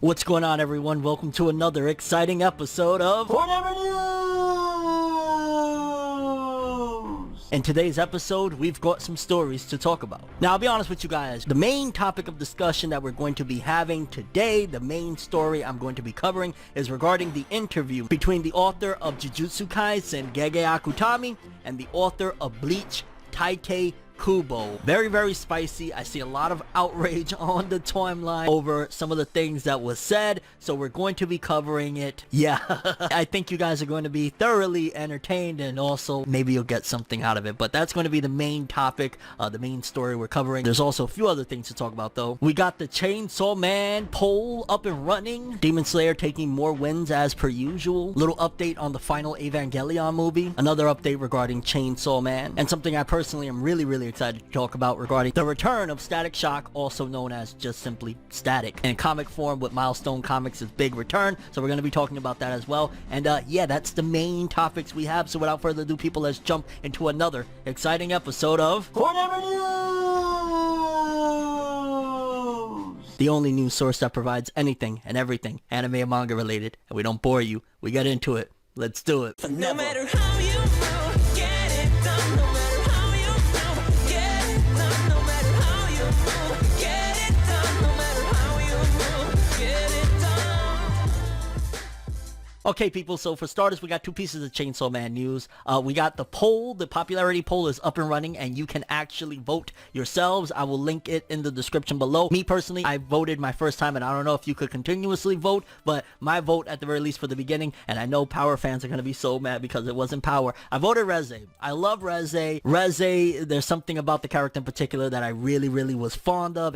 What's going on, everyone? Welcome to another exciting episode of ForneverWorld. In today's episode, we've got some stories to talk about. Now, I'll be honest with you guys. The main topic of discussion that we're going to be having today, the main story I'm going to be covering, is regarding the interview between the author of JUJUTSU KAISEN, Gege Akutami, and the author of Bleach, Tite Kubo. Very, very spicy. I see a lot of outrage on the timeline over some of the things that was said, so we're going to be covering it. Yeah, I think you guys are going to be thoroughly entertained, and also maybe you'll get something out of it, but that's going to be the main topic, the main story we're covering. There's also a few other things to talk about, though. We got the Chainsaw Man poll up and running. Demon Slayer taking more wins as per usual. Little update on the final Evangelion movie. Another update regarding Chainsaw Man, and something I personally am really excited to talk about regarding the return of Static Shock, also known as just simply Static, in comic form with Milestone Comics' big return. So we're going to be talking about that as well. And yeah, that's the main topics we have. So without further ado, people, let's jump into another exciting episode of Forever News, the only news source that provides anything and everything anime and manga related, and we don't bore you. We get into it. Let's do it. No matter how you move, get it done. No matter how you move, get it done. No matter how you move, get it done. No matter how you move, get it done. Okay, people, so for starters, we got two pieces of Chainsaw Man news. We got the poll. The popularity poll is up and running, and you can actually vote yourselves. I will link it in the description below. Me, personally, I voted my first time, and I don't know if you could continuously vote, but my vote, at the very least for the beginning, and I know Power fans are going to be so mad because it wasn't Power. I voted Reze. I love Reze. Reze, there's something about the character in particular that I really was fond of,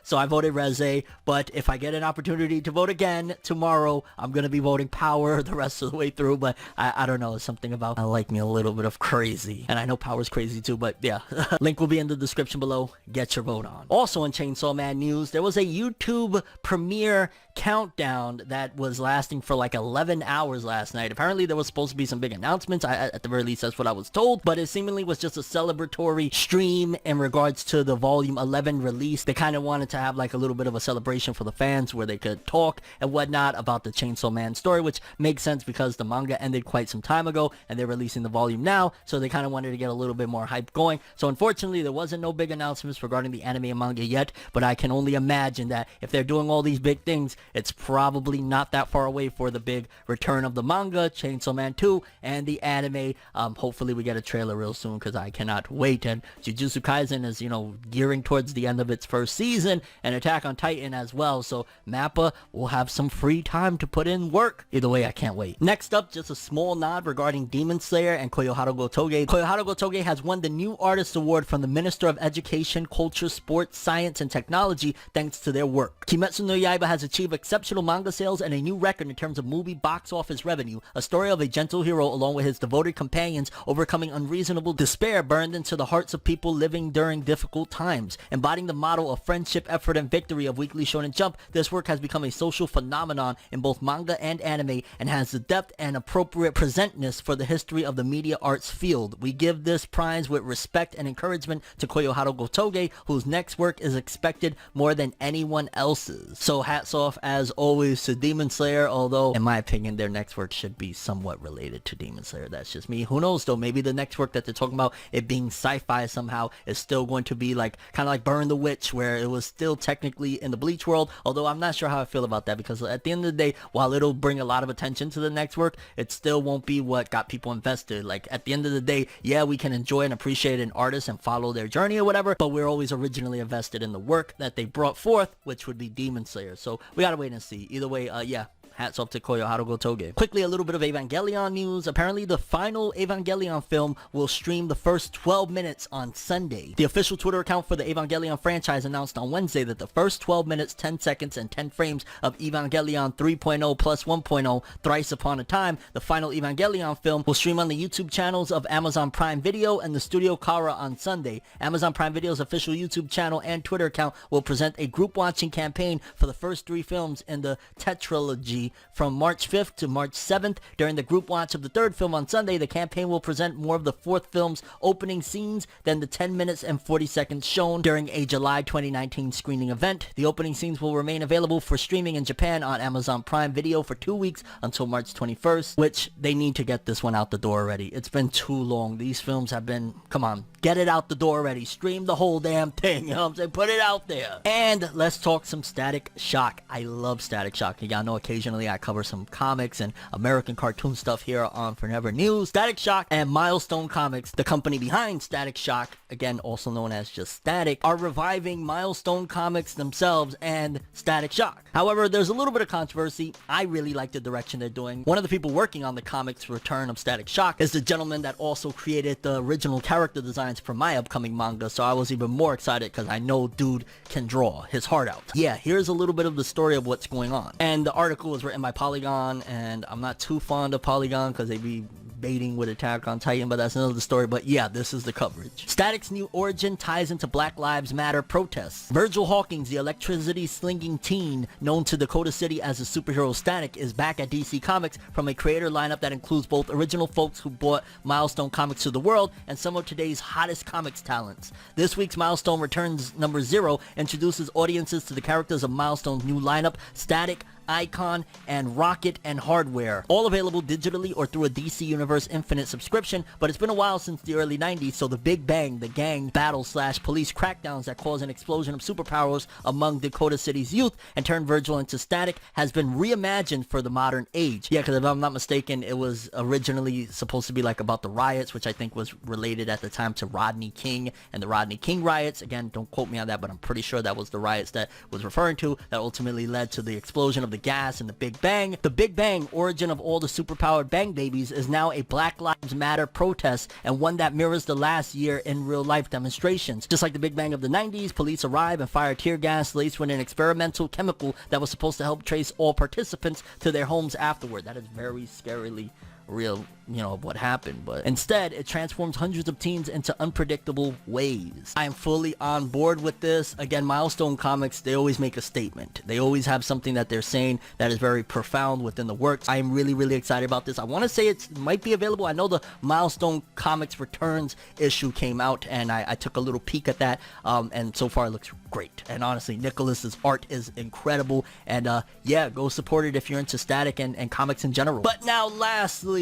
so I voted Reze. But if I get an opportunity to vote again tomorrow, I'm going to be voting Power the rest of the way through. But I don't know, something about I like me a little bit of crazy, and I know Power's crazy too, but yeah. Link will be in the description below. Get your vote on. Also in Chainsaw Man news, there was a YouTube premiere countdown that was lasting for like 11 hours last night. Apparently there was supposed to be some big announcements. At the very least, that's what I was told, but it seemingly was just a celebratory stream in regards to the volume 11 release. They kind of wanted to have like a little bit of a celebration for the fans where they could talk and whatnot about the Chainsaw Man story, which makes sense because the manga ended quite some time ago and they're releasing the volume now, so they kind of wanted to get a little bit more hype going. So unfortunately, there wasn't no big announcements regarding the anime and manga yet, but I can only imagine that if they're doing all these big things, it's probably not that far away for the big return of the manga, Chainsaw Man 2, and the anime. Hopefully we get a trailer real soon because I cannot wait. And Jujutsu Kaisen is, you know, gearing towards the end of its first season, and Attack on Titan as well, so MAPPA will have some free time to put in work. Either way, I can't wait. Next up, just a small nod regarding Demon Slayer and Koyoharu Go Toge. Koyoharu Go Toge has won the New Artist Award from the Minister of Education, Culture, Sports, Science, and Technology thanks to their work. Kimetsu no Yaiba has achieved exceptional manga sales and a new record in terms of movie box office revenue, a story of a gentle hero along with his devoted companions overcoming unreasonable despair burned into the hearts of people living during difficult times. Embodying the motto of friendship, effort, and victory of Weekly Shonen Jump, this work has become a social phenomenon in both manga and anime and has the depth and appropriate presentness for the history of the media arts field. We give this prize with respect and encouragement to Koyoharu Go Toge, whose next work is expected more than anyone else's. So hats off as always to Demon Slayer, although in my opinion their next work should be somewhat related to Demon Slayer. That's just me. Who knows though, maybe the next work that they're talking about, it being sci-fi somehow, is still going to be like kind of like Burn the Witch, where it was still technically in the Bleach world, although I'm not sure how I feel about that, because at the end of the day, while it'll bring a lot of attention to the next work, it still won't be what got people invested. Like at the end of the day, yeah, we can enjoy and appreciate an artist and follow their journey or whatever, but we're always originally invested in the work that they brought forth, which would be Demon Slayer. So we gotta wait and see. Either way, yeah, hats off to Koyoharu Go Toge. Quickly, a little bit of Evangelion news. Apparently, the final Evangelion film will stream the first 12 minutes on Sunday. The official Twitter account for the Evangelion franchise announced on Wednesday that the first 12 minutes, 10 seconds, and 10 frames of Evangelion 3.0 plus 1.0, Thrice Upon a Time, the final Evangelion film, will stream on the YouTube channels of Amazon Prime Video and the Studio Kara on Sunday. Amazon Prime Video's official YouTube channel and Twitter account will present a group watching campaign for the first three films in the tetralogy be from March 5th to March 7th. During the group watch of the third film on Sunday, the campaign will present more of the fourth film's opening scenes than the 10 minutes and 40 seconds shown during a July 2019 screening event. The opening scenes will remain available for streaming in Japan on Amazon Prime Video for 2 weeks until March 21st, which they need to get this one out the door already. It's been too long. These films have been, come on, get it out the door already. Stream the whole damn thing, you know what I'm saying? Put it out there. And let's talk some Static Shock. I love Static Shock. Y'all know occasionally I cover some comics and American cartoon stuff here on Forever News. Static Shock and Milestone Comics, the company behind Static Shock, again also known as just Static, are reviving Milestone Comics themselves and Static Shock. However, there's a little bit of controversy. I really like the direction they're doing. One of the people working on the comics return of Static Shock is the gentleman that also created the original character designs for my upcoming manga, so I was even more excited because I know dude can draw his heart out. Yeah, here's a little bit of the story of what's going on. And the article was written by Polygon, and I'm not too fond of Polygon because they be baiting with Attack on Titan, but that's another story. But yeah, this is the coverage. Static's new origin ties into Black Lives Matter protests. Virgil Hawkins, the electricity-slinging teen known to Dakota City as the superhero Static, is back at DC Comics from a creator lineup that includes both original folks who brought Milestone Comics to the world and some of today's hottest comics talents. This week's Milestone Returns number 0 introduces audiences to the characters of Milestone's new lineup, Static, Icon, and Rocket and Hardware, all available digitally or through a DC Universe Infinite subscription. But it's been a while since the early 90s, so the Big Bang, the gang battle / police crackdowns that cause an explosion of superpowers among Dakota City's youth and turn Virgil into Static has been reimagined for the modern age. Yeah, because if I'm not mistaken, it was originally supposed to be like about the riots, which I think was related at the time to Rodney King and the Rodney King riots. Again, don't quote me on that, but I'm pretty sure that was the riots that was referring to that ultimately led to the explosion of the gas and the Big Bang. The Big Bang, origin of all the superpowered Bang Babies, is now a Black Lives Matter protest, and one that mirrors the last year in real life demonstrations. Just like the Big Bang of the 90s, police arrive and fire tear gas laced with an experimental chemical that was supposed to help trace all participants to their homes afterward. That is very scarily real, you know, of what happened, but instead it transforms hundreds of teens into unpredictable ways. I am fully on board with this. Again, Milestone Comics, they always make a statement. They always have something that they're saying that is very profound within the works. I am really excited about this. I want to say it might be available. I know the Milestone Comics Returns issue came out, and I took a little peek at that, and so far it looks great. And honestly, Nicholas's art is incredible, and yeah, go support it if you're into Static and comics in general. But now lastly,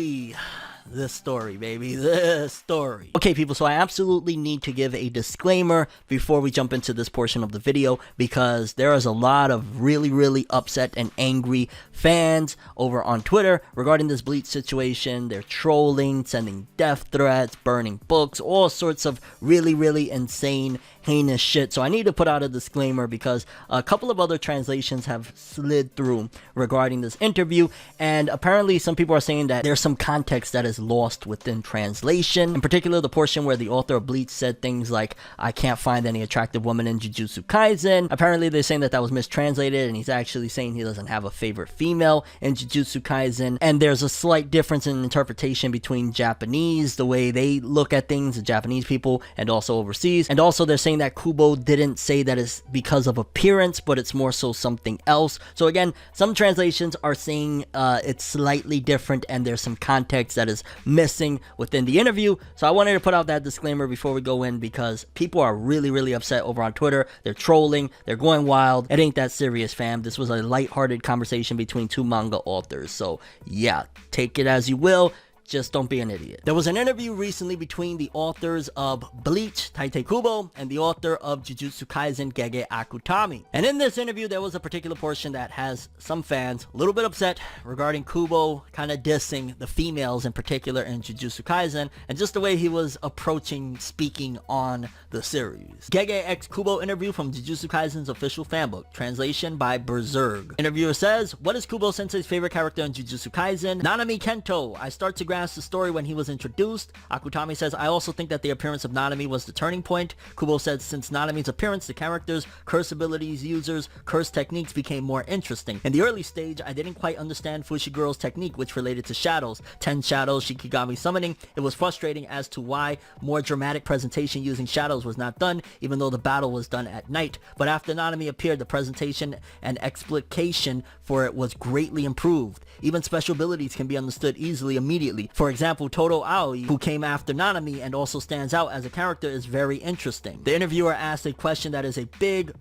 this story, baby, this story. Okay, people, so I absolutely need to give a disclaimer before we jump into this portion of the video, because there is a lot of really upset and angry fans over on Twitter regarding this Bleach situation. They're trolling, sending death threats, burning books, all sorts of really insane, heinous shit. So I need to put out a disclaimer because a couple of other translations have slid through regarding this interview, and apparently some people are saying that there's some context that is lost within translation. In particular, the portion where the author of Bleach said things like, "I can't find any attractive woman in Jujutsu Kaisen." Apparently they're saying that that was mistranslated, and he's actually saying he doesn't have a favorite female in Jujutsu Kaisen. And there's a slight difference in interpretation between Japanese, the way they look at things, the Japanese people, and also overseas. And also they're saying that Kubo didn't say that it's because of appearance, but it's more so something else. So again, some translations are saying it's slightly different, and there's some context that is missing within the interview. So I wanted to put out that disclaimer before we go in, because people are really upset over on Twitter. They're trolling, they're going wild. It ain't that serious, fam. This was a lighthearted conversation between two manga authors. So yeah, take it as you will. Just don't be an idiot. There was an interview recently between the authors of Bleach, Tite Kubo, and the author of Jujutsu Kaisen, Gege Akutami. And in this interview, there was a particular portion that has some fans a little bit upset regarding Kubo kind of dissing the females in particular in Jujutsu Kaisen, and just the way he was approaching speaking on the series. Gege X Kubo interview from Jujutsu Kaisen's official fanbook. Translation by Berserk. Interviewer says, "What is Kubo Sensei's favorite character in Jujutsu Kaisen? Nanami Kento. I start to grab grasp the story when he was introduced. Akutami says, I also think that the appearance of Nanami was the turning point. Kubo said, since Nanami's appearance, the characters, curse abilities, users, curse techniques became more interesting. In the early stage, I didn't quite understand Fushiguro's technique, which related to shadows, 10 shadows, Shikigami summoning. It was frustrating as to why more dramatic presentation using shadows was not done, even though the battle was done at night. But after Nanami appeared, the presentation and explication for it was greatly improved. Even special abilities can be understood easily immediately. For example, Todo Aoi, who came after Nanami and also stands out as a character, is very interesting. The interviewer asked a question that is a big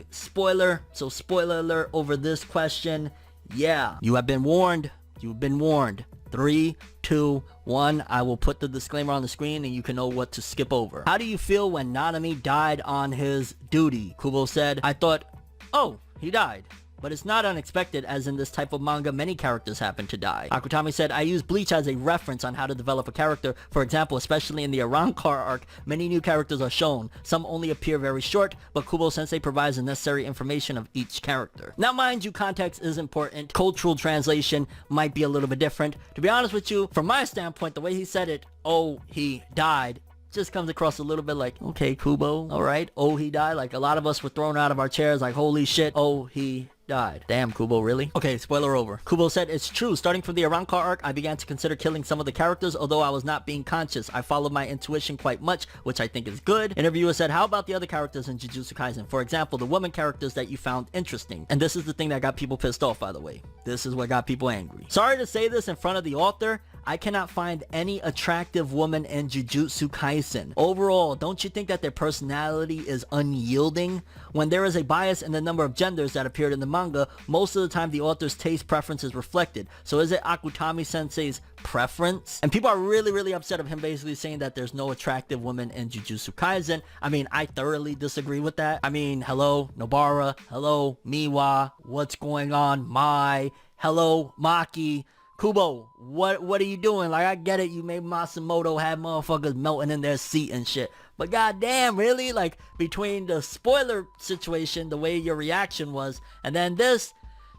spoiler. So spoiler alert over this question. Yeah, you have been warned. You've been warned. 3, 2, 1. I will put the disclaimer on the screen and you can know what to skip over. How do you feel when Nanami died on his duty? Kubo said, I thought, oh, he died. But it's not unexpected, as in this type of manga, many characters happen to die. Akutami said, I use Bleach as a reference on how to develop a character. For example, especially in the Arrancar arc, many new characters are shown. Some only appear very short, but Kubo-sensei provides the necessary information of each character. Now, mind you, context is important. Cultural translation might be a little bit different. To be honest with you, from my standpoint, the way he said it, oh, he died, just comes across a little bit like, okay, Kubo, alright, oh, he died. Like, a lot of us were thrown out of our chairs like, holy shit, oh, he died. Damn, Kubo, really? Okay, spoiler over. Kubo said, it's true. Starting from the Arrancar arc, I began to consider killing some of the characters, although I was not being conscious. I followed my intuition quite much, which I think is good. Interviewer said, how about the other characters in Jujutsu Kaisen? For example, the woman characters that you found interesting. And this is the thing that got people pissed off, by the way. This is what got people angry. Sorry to say this in front of the author, I cannot find any attractive woman in Jujutsu Kaisen. Overall, don't you think that their personality is unyielding? When there is a bias in the number of genders that appeared in the manga, most of the time the author's taste preference is reflected. So is it Akutami sensei's preference? And people are really upset of him basically saying that there's no attractive women in Jujutsu Kaisen. I mean, I thoroughly disagree with that. I mean, hello, Nobara. Hello, Miwa. What's going on? Mai. Hello, Maki. Kubo, what are you doing? Like, I get it, you made Masamoto have motherfuckers melting in their seat and shit. But goddamn, really? Like, between the spoiler situation, the way your reaction was, and then this,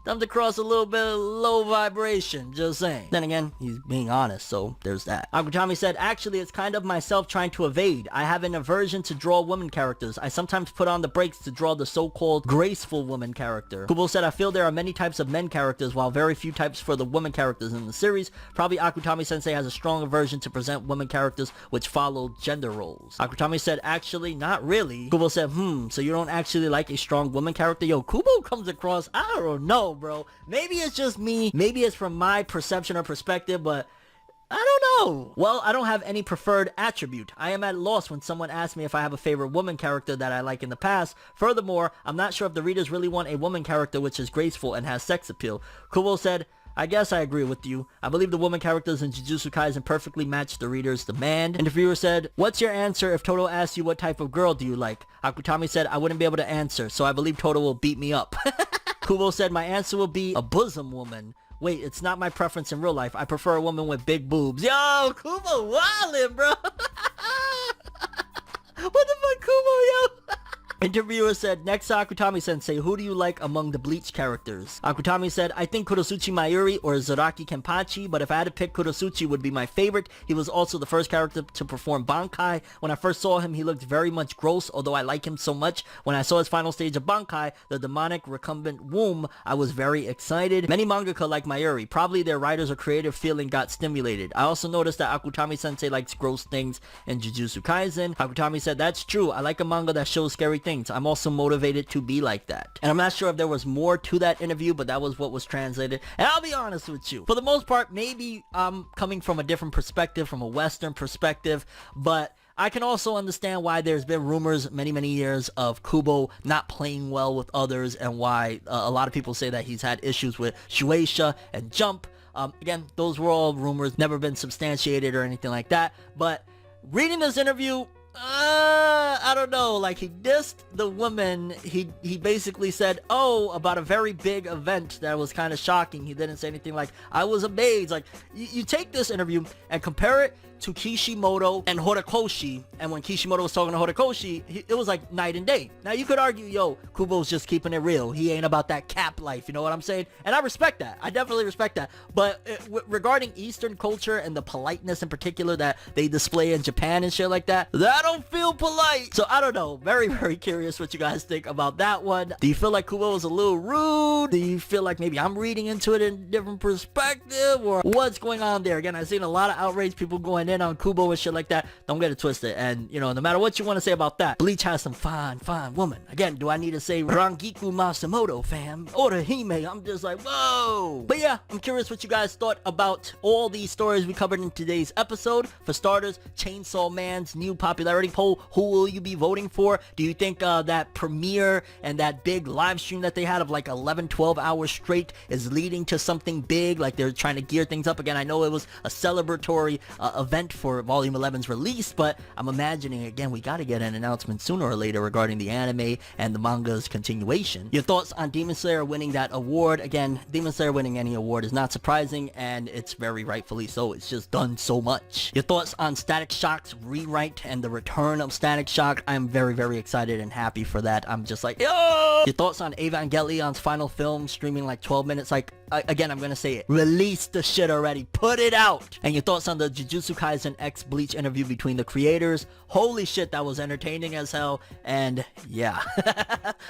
comes across a little bit of low vibration, just saying. Then again, he's being honest, so there's that. Akutami said, actually, it's kind of myself trying to evade. I have an aversion to draw women characters. I sometimes put on the brakes to draw the so-called graceful woman character. Kubo said, I feel there are many types of men characters, while very few types for the woman characters in the series. Probably Akutami sensei has a strong aversion to present women characters which follow gender roles. Akutami said, actually, not really. Kubo said, so you don't actually like a strong woman character? Yo, Kubo comes across, I don't know, bro. Maybe it's just me. Maybe it's from my perception or perspective, but I don't know. Well, I don't have any preferred attribute. I am at a loss when someone asks me if I have a favorite woman character that I like in the past. Furthermore, I'm not sure if the readers really want a woman character which is graceful and has sex appeal. Kubo said, I guess I agree with you. I believe the woman characters in Jujutsu Kaisen perfectly match the reader's demand. Interviewer said, what's your answer if Todo asks you what type of girl do you like? Akutami said, I wouldn't be able to answer, so I believe Todo will beat me up. Kubo said, my answer will be a bosom woman. Wait, it's not my preference in real life. I prefer a woman with big boobs. Yo, Kubo wildin', bro. What the fuck, Kubo, yo? Interviewer said, next to Akutami sensei, who do you like among the Bleach characters? Akutami said, I think Kurosuchi Mayuri or Zaraki Kenpachi, but if I had to pick, Kurosuchi would be my favorite. He was also the first character to perform Bankai. When I first saw him, he looked very much gross, although I like him so much. When I saw his final stage of Bankai, the demonic recumbent womb, I was very excited. Many mangaka like Mayuri. Probably their writers or creative feeling got stimulated. I also noticed that Akutami sensei likes gross things in Jujutsu Kaisen. Akutami said, that's true. I like a manga that shows scary things. I'm also motivated to be like that. And I'm not sure if there was more to that interview, but that was what was translated. And I'll be honest with you, for the most part, maybe I'm coming from a different perspective, from a Western perspective, but I can also understand why there's been rumors many years of Kubo not playing well with others, and why a lot of people say that he's had issues with Shueisha and Jump. Again, those were all rumors, never been substantiated or anything like that, but reading this interview, I don't know, like he dissed the woman. He basically said, oh, about a very big event that was kind of shocking. He didn't say anything like, I was amazed. Like, you take this interview and compare it to Kishimoto and Horikoshi, and when Kishimoto was talking to Horikoshi, it was like night and day. Now you could argue, yo, Kubo's just keeping it real. He ain't about that cap life, you know what I'm saying? And I respect that. I definitely respect that. But regarding Eastern culture and the politeness in particular that they display in Japan and shit like that, that don't feel polite. So I don't know. Very, very curious what you guys think about that one. Do you feel like Kubo was a little rude? Do you feel like maybe I'm reading into it in a different perspective? Or what's going on there? Again, I've seen a lot of outrage, people going in on Kubo and shit like that. Don't get it twisted. And, you know, no matter what you want to say about that, Bleach has some fine woman. Again, do I need to say Rangiku Masumoto, fam? Or the Hime? I'm just like, whoa. But yeah, I'm curious what you guys thought about all these stories we covered in today's episode. For starters, Chainsaw Man's new popularity poll. Who will you be voting for? Do you think that premiere and that big live stream that they had of like 11-12 hours straight is leading to something big? Like they're trying to gear things up again. I know it was a celebratory event for Volume 11's release, but I'm imagining, again, we gotta get an announcement sooner or later regarding the anime and the manga's continuation. Your thoughts on Demon Slayer winning that award? Again, Demon Slayer winning any award is not surprising, and it's very rightfully so. It's just done so much. Your thoughts on Static Shock's rewrite and the return of Static Shock? I'm very, very excited and happy for that. I'm just like, yo! Your thoughts on Evangelion's final film streaming like 12 minutes? Like, again, I'm gonna say it. Release the shit already. Put it out! And your thoughts on the Jujutsu Kaisen X Bleach interview between the creators? Holy shit, that was entertaining as hell. And yeah,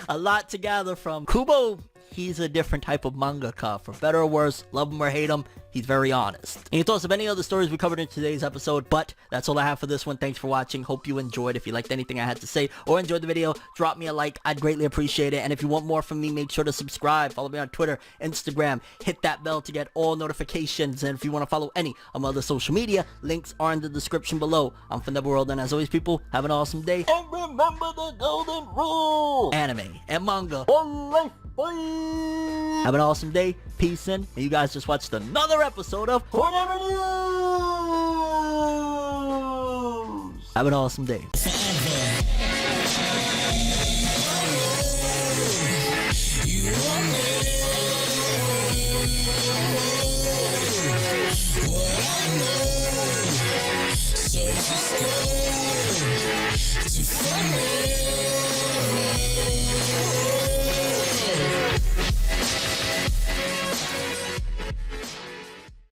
a lot to gather from. Kubo, he's a different type of mangaka. For better or worse, love him or hate him, he's very honest. And your thoughts of any other stories we covered in today's episode? But that's all I have for this one. Thanks for watching. Hope you enjoyed. If you liked anything I had to say or enjoyed the video, drop me a like. I'd greatly appreciate it. And if you want more from me, make sure to subscribe. Follow me on Twitter, Instagram. Hit that bell to get all notifications. And if you want to follow any of my other social media, links are in the description below. I'm ForneverWorld, and as always, people, have an awesome day. And remember the golden rule: anime and manga, one life. Bye. Have an awesome day. Peace in. And you guys just watched another episode of Whatever News. Have an awesome day. What I know.